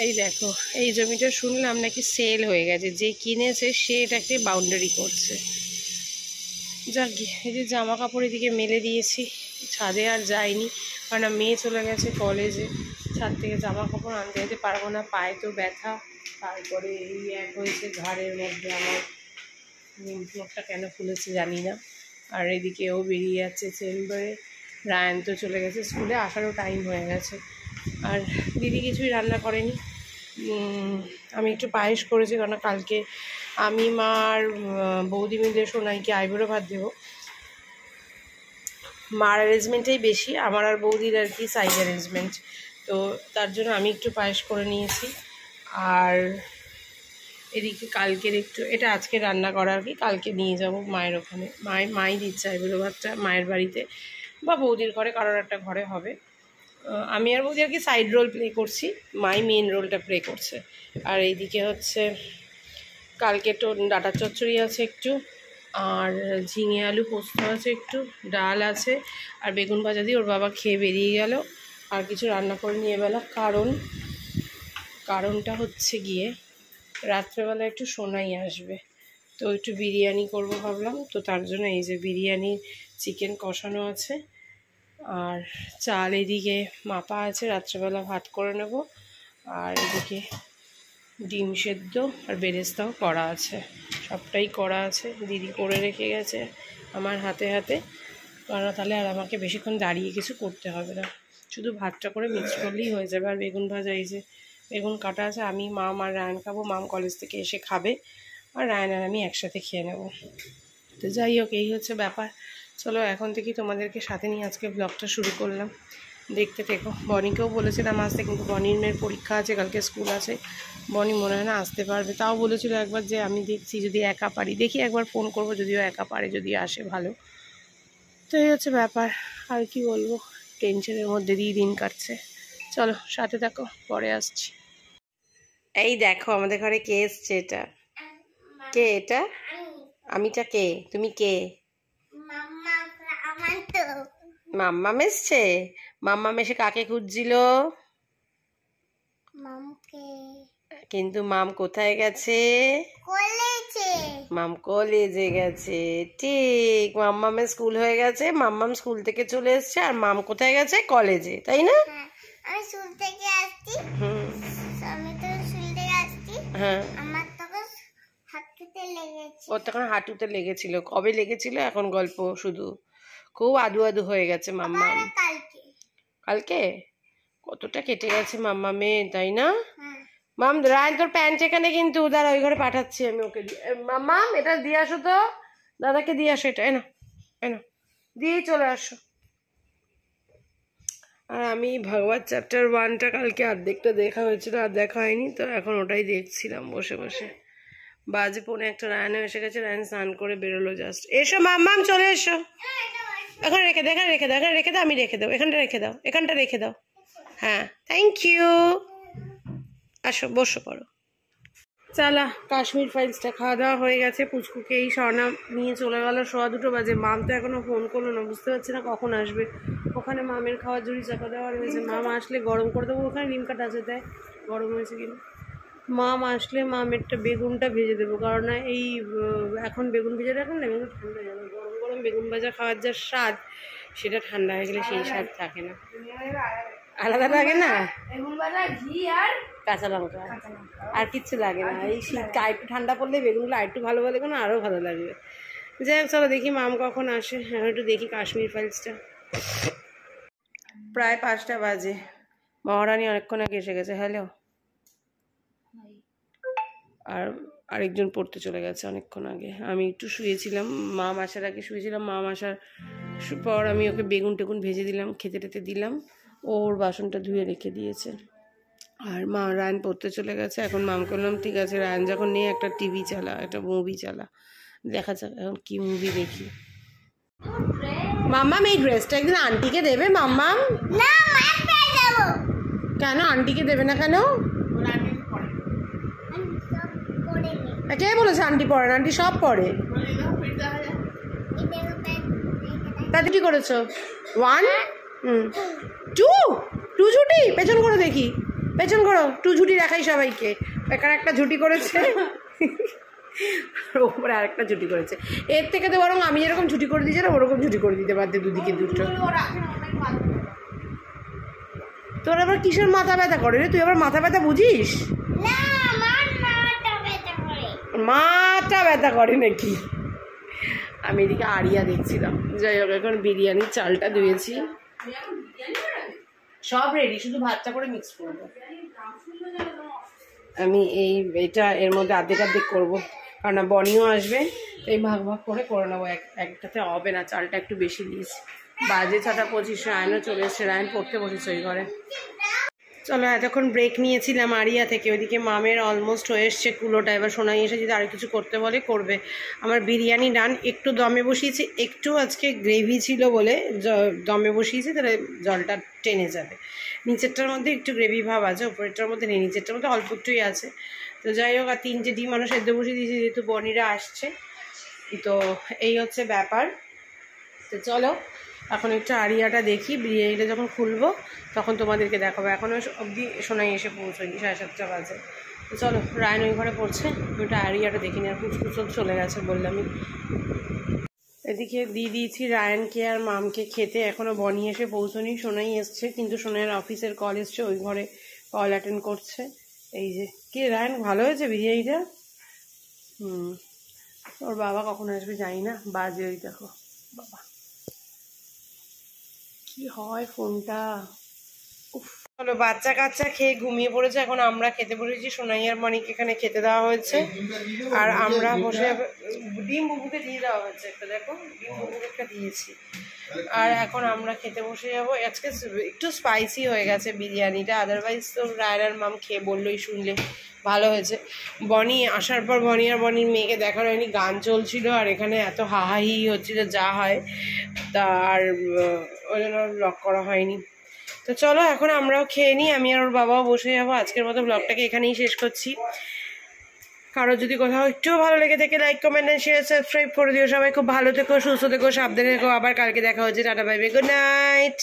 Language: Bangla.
এই দেখো, এই জমিটা শুনলাম নাকি সেল হয়ে গেছে, যে কিনেছে সে এটাকে বাউন্ডারি করছে। যাক, এই যে জামা কাপড় এদিকে মেলে দিয়েছি, ছাদে আর যাইনি, কারণ মেয়ে চলে গেছে কলেজে। ছাদ থেকে জামা কাপড় আনতে যেতে পারবো না, পায়ে তো ব্যথা, তারপরে এই এক হয়েছে ঘাড়ের মধ্যে আমার মুখটা কেন ফুলেছে জানি না। আর এদিকেও বেরিয়ে যাচ্ছে চেম্বারে। রায়ান তো চলে গেছে স্কুলে, আসারও টাইম হয়ে গেছে। আর দিদি কিছুই রান্না করেনি। আমি একটু পায়েস করেছি, কারণ কালকে আমি মা আর বৌদি মিলে সোনাইকে আইবুড়ো ভাত দেবো। মার অ্যারেঞ্জমেন্টেই বেশি, আমার আর বৌদির আর কি সাইড অ্যারেঞ্জমেন্ট, তো তার জন্য আমি একটু পায়েস করে নিয়েছি। আর এদিকে কালকের একটু, এটা আজকে রান্না করা আর কি, কালকে নিয়ে যাব মায়ের ওখানে। মাই দিচ্ছে আইবুড়ো ভাতটা মায়ের বাড়িতে বা বৌদির ঘরে, কারোর একটা ঘরে হবে। আমি আর বৌদি আর কি সাইড রোল প্লে করছি, মাই মেন রোলটা প্লে করছে। আর এইদিকে হচ্ছে কালকে তো ডাটা চচ্চড়ি আছে একটু, আর ঝিঙে আলু পোস্ত আছে একটু, ডাল আছে, আর বেগুন ভাজা দিয়ে ওর বাবা খেয়ে বেরিয়ে গেল। আর কিছু রান্না করে নিয়ে বেলা, কারণটা হচ্ছে গিয়ে রাত্রেবেলা একটু সোনাই আসবে, তো একটু বিরিয়ানি করব ভাবলাম। তো তার জন্য এই যে বিরিয়ানি চিকেন কষানো আছে, আর চাল এদিকে মাপা আছে, রাত্রেবেলা ভাত করে নেব। আর এদিকে ডিম সেদ্ধ আর বেরেস্তাও করা আছে, সবটাই করা আছে, দিদি করে রেখে গেছে আমার হাতে হাতে। কারণ তাহলে আর আমাকে বেশিক্ষণ দাঁড়িয়ে কিছু করতে হবে না, শুধু ভাতটা করে মিক্স করলেই হয়ে যাবে। আর বেগুন ভাজা, এই যে বেগুন কাটা আছে, আমি মাম আর রায়ান খাবো, মাম কলেজ থেকে এসে খাবে, আর রায়ান আর আমি একসাথে খেয়ে নেব। তো যাই হোক, এই হচ্ছে ব্যাপার। চলো এখন থেকেই তোমাদেরকে সাথে নিয়ে আজকে ব্লগটা শুরু করলাম, দেখতে থেকো। বনিকেও বলেছিলাম আসতে, কিন্তু বনির মেয়ের পরীক্ষা আছে, কালকে স্কুল আছে, বনি মনে হয় না আসতে পারবে। তাও বলেছিল একবার যে আমি দেখছি যদি একা পারি, দেখি একবার ফোন করবো, যদিও একা পারে, যদি আসে ভালো। তো এই হচ্ছে ব্যাপার, আর কি বলবো, টেনশনের মধ্যে দিয়ে দিন কাটছে। চলো সাথে থাকো, পরে আসছি। এই দেখো আমাদের ঘরে কে এসছে, এটা কে? এটা আমিটা কে? তুমি কে? মাম্মাম এসছে। মাম্মাম এসে কাকে খুঁজছিল? কিন্তু মাম কোথায় গেছে? মাম কলেজে গেছে। ঠিক, মাম্মামের স্কুল হয়ে গেছে, মাম্মাম স্কুল থেকে চলে এসছে, আর মাম কোথায় গেছে? কলেজে, তাই না? আমি স্কুল থেকে আসছি। আমি তো স্কুল থেকে আসছি। হ্যাঁ, আমার তখন হাঁটুতে লেগেছে। ওর তখন হাঁটুতে লেগেছিল। কবে লেগেছিল এখন গল্প শুধু, খুব আদু আদু হয়ে গেছে মাম্মাম। কালকে কতটা কেটে গেছে মাম্মামে, তাই না? মাম, রায়ন তোর প্যান্ট এখানে, কিন্তু দাঁড়া ওই ঘরে পাঠাচ্ছি আমি ওকে। মাম্মাম এটা দিয়ে আসো তো, দাদাকে দিয়ে আসো, এটা এনো এনো, দিয়েই চলে আসো। আর আমি ভাগবত চ্যাপ্টার 1টা কালকে অর্ধেকটা দেখা হয়েছিল, আর দেখা হয়নি, তো এখন ওটাই দেখছিলাম বসে বসে। বাজে 1:45, রায়নও এসে গেছে, রায়ন স্নান করে বেরোলো জাস্ট। এসো মাম্মাম, চলে এসো। এখানে রেখে দাও, এখানে রেখে দাও, এখানে রেখে দাও, আমি রেখে দাও, এখানটা রেখে দাও, এখানটা রেখে দাও। হ্যাঁ, থ্যাংক ইউ। আসো, বসো পড়ো। চালা, কাশ্মীর ফাইলসটা খাওয়া দাওয়া হয়ে গেছে। পুচকুকে এই স্বর্ণা নিয়ে চলে গেল 2:15 বাজে। মাম তো এখনো ফোন করলো না, বুঝতে পারছি না কখন আসবে। ওখানে মামের খাওয়ার জুড়ি চাপা দেওয়া রয়েছে, মাম আসলে গরম করে দেবো। ওখানে নিম কাঠ আছে, তাই গরম হয়েছে কিনা। মাম আসলে মামেরটা বেগুনটা ভেজে দেবো, কারণ এই এখন বেগুন ভেজে রাখুন না, বেগুন ঠান্ডা হয়ে যাবে। গরম গরম বেগুন ভাজা খাওয়ার যা স্বাদ, সেটা ঠান্ডা হয়ে গেলে সেই স্বাদ থাকে না, আলাদা লাগে না। বেগুন ভাজা, ঘি আর কাঁচা লঙ্কা, আর কিচ্ছু লাগে না। এই শীতটা একটু ঠান্ডা পড়লে বেগুনগুলো আরেকটু ভালো লাগবে না, আরও ভালো লাগবে। যাই হোক, চলো দেখি মাম কখন আসে। একটু দেখি কাশ্মীর ফাইলসটা। প্রায় 5টা বাজে, মহারানী অনেকক্ষণ আগে এসে গেছে। হ্যালো। আর আরেকজন পড়তে চলে গেছে অনেকক্ষণ আগে। আমি একটু শুয়েছিলাম, মাম আসার আগে শুয়েছিলাম। মাম আসার পর আমি ওকে বেগুন টেগুন ভেজে দিলাম, খেতে টেতে দিলাম, ওর বাসনটা ধুয়ে রেখে দিয়েছে। আর মা রায়ন পড়তে চলে গেছে। এখন মাম করলাম ঠিক আছে, রায়ন যখন নেই একটা টিভি চালা, একটা মুভি চালা, দেখা যাক এখন কি মুভি দেখি। মাম্মাম এই ড্রেসটা একদিন আন্টিকে দেবে? মাম্মাম না, মার পেয়ে যাব। কেন আন্টিকে দেবে না কেন? কে বলেছে আন্টি পড়ে না? আন্টি সব পড়ে। তাতে কি করেছো? 1 2 ছুটি পেছন করে দেখি। পেছন করো, 2 ঝুটি দেখাই সবাইকে। এখানে একটা ঝুটি করেছে, ওপরে আরেকটা ঝুটি করেছে। এর থেকে তো বরং আমি যেরকম ঝুটি করে দিয়েছিলাম ওরকম ঝুটি করে দিতে পারতে, দুদিকে দুটো। তোর আবার কিসের মাথা ব্যথা করে রে? তুই আবার মাথা ব্যথা বুঝিস? মাথা ব্যথা করে নাকি? আমি এদিকে আরিয়া দেখছিলাম। যাই হোক, এখন বিরিয়ানির চালটা ধুয়েছি, সব রেডি, শুধু ভাতটা করে মিক্স করবো। আমি এইটা এর মধ্যে অর্ধেক করবো, কারণ বনিও আসবে, এই ভাগ ভাগ করে নেবো, একটাতে হবে না। চালটা একটু বেশি দিয়েছি। বাজে 6:25, রায়নও চলে এসছে, রায়ন পড়তে বসেছে ওই ঘরে। চলো, এতক্ষণ ব্রেক নিয়েছিলাম আরিয়া থেকে। ওইদিকে মামের অলমোস্ট হয়ে এসছে কুলোটা। এবার সোনাই এসে যদি আর কিছু করতে বলে করবে। আমার বিরিয়ানি ডান, একটু দমে বসিয়েছি, একটু আজকে গ্রেভি ছিল বলে দমে বসিয়েছি, তাহলে জলটা টেনে যাবে। নিচেরটার মধ্যে একটু গ্রেভি ভাব আছে, উপরেরটার মধ্যে নেই, নিচেরটার মধ্যে অল্প একটুই আছে। তো যাই হোক, আর 3টে ডিম মানুষ সেদ্ধ বসিয়ে দিয়েছি, যেহেতু বনিরা আসছে। তো এই হচ্ছে ব্যাপার। তো চলো, এখন একটু আরিয়াটা দেখি, বিরিয়ানিটা যখন খুলবো তখন তোমাদেরকে দেখাবো। এখনও অবধি সোনাই এসে পৌঁছয়নি, 7:30 বাজে। তো চলো, রায়ন ওই ঘরে পড়ছে, ওইটা আরিয়াটা দেখিনি। আর কুচকুচল চলে গেছে বললামই। এদিকে দিয়ে দিয়েছি রায়নকে আর মামকে খেতে। এখনও বনি এসে পৌঁছনি, সোনাই এসছে, কিন্তু সোনাইয়ের অফিসের কল এসছে, ওই ঘরে কল অ্যাটেন্ড করছে। এই যে কি রায়ন, ভালো হয়েছে বিরিয়ানিটা? ওর বাবা কখন আসবে জানি না, বাজে ওই দেখো বাবা, কি হয় ফোনটা। চলো, বাচ্চা কাচ্চা খেয়ে ঘুমিয়ে পড়েছে, এখন আমরা খেতে বসেছি। সোনাই আর মনিকে এখানে খেতে দেওয়া হয়েছে, আর আমরা বসে ডিম বুবুকে দিয়ে দেওয়া হয়েছে একটা, দেখো ডিম বুবুকে একটা দিয়েছি। আর এখন আমরা খেতে বসে যাবো। আজকে একটু স্পাইসি হয়ে গেছে বিরিয়ানিটা, আদারওয়াইজ তো রায়ন আর মাম খেয়ে বললোই, শুনলে ভালো হয়েছে। বনি আসার পর বনি আর বনির মেয়েকে দেখানো হয়নি, গান চলছিল, আর এখানে এত হাহাহি হচ্ছিল যা হয়, তা আর ওই জন্য ব্লগ করা হয়নি। তো চলো, এখন আমরাও খেয়ে নিই, আমি আর ওর বাবাও বসে যাবো। আজকের মতো ব্লগটাকে এখানেই শেষ করছি। কারো যদি কোথাও একটু ভালো লেগে থাকে, like, comment and share, subscribe করে দিও। সবাই খুব ভালো থেকো, সুস্থ থেকো, সাবধানে থেকো। আবার কালকে দেখা হচ্ছে। Tata, bye bye, good night.